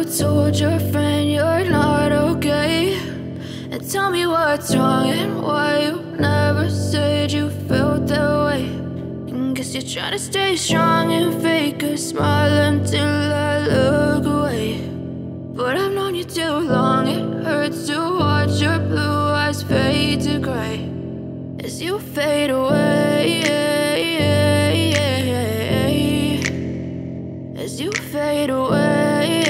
told your friend you're not okay? And tell me what's wrong and why you never said you felt that way. And guess you're trying to stay strong and fake a smile until I look away. But I've known you too long, it hurts to watch your blue eyes fade to gray as you fade away, as you fade away.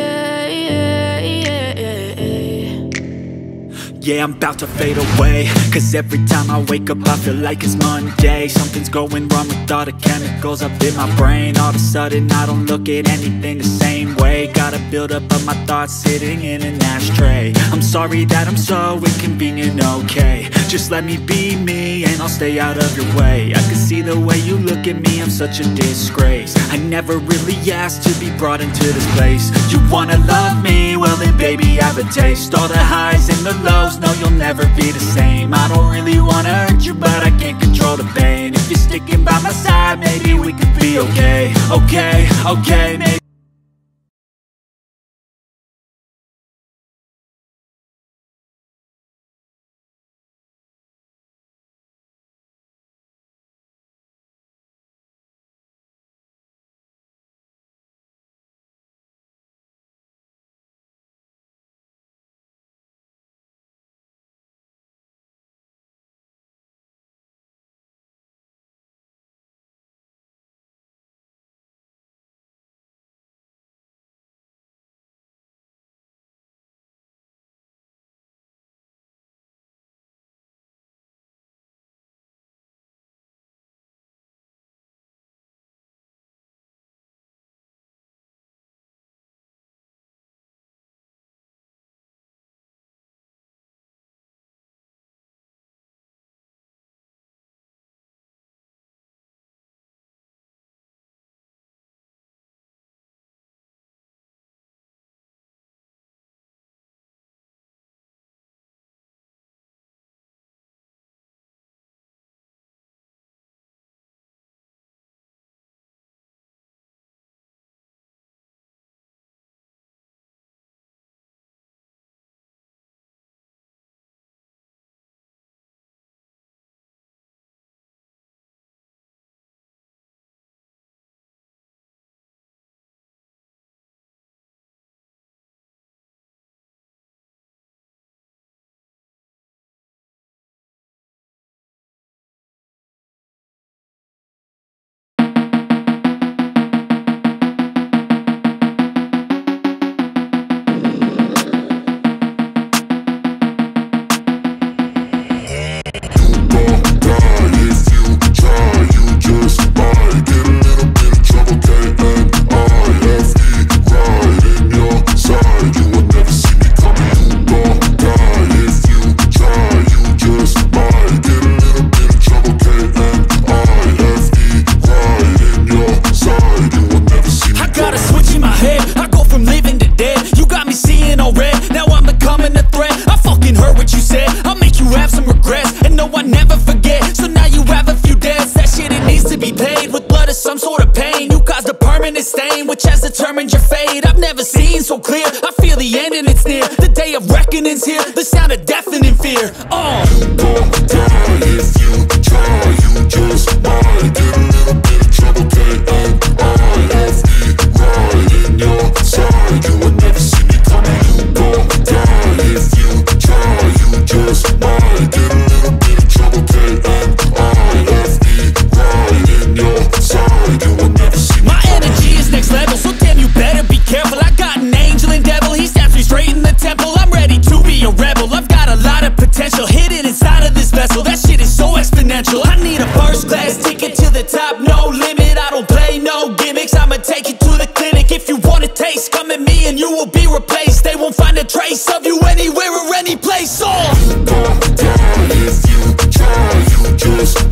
Yeah, I'm about to fade away, cause every time I wake up I feel like it's Monday. Something's going wrong with all the chemicals up in my brain. All of a sudden I don't look at anything the same way. Gotta build up of my thoughts sitting in an ashtray. I'm sorry that I'm so inconvenient, okay? Just let me be me and I'll stay out of your way. I can see the way you look at me, I'm such a disgrace. I never really asked to be brought into this place. You wanna love me? Well then baby, have a taste. All the highs and the lows, no, you'll never be the same. I don't really wanna hurt you, but I can't control the pain. If you're sticking by my side, maybe we could be okay. Okay, maybe. Which has determined your fate. I've never seen so clear. I feel the end and it's near. The day of reckoning's here. The sound of deafening fear. You won't die if you try. You just might get a little bit of trouble, K-N-I-F-E. Right in your side. You will never see me coming. You won't die if you try. You just might get a little bit of trouble, K-N-I-F-E. Right in your side. You will never see me. My energy is next level, so damn you better be careful. I got an angel and devil, he stabs me straight in the temple. I'm ready to be a rebel, I've got a lot of potential hidden inside of this vessel. That shit is so exponential. I need a first class ticket to the top, no limit. I don't play no gimmicks, I'ma take you to the clinic. If you want a taste, come at me and you will be replaced. They won't find a trace of you anywhere or any place. You won't die if you try, you just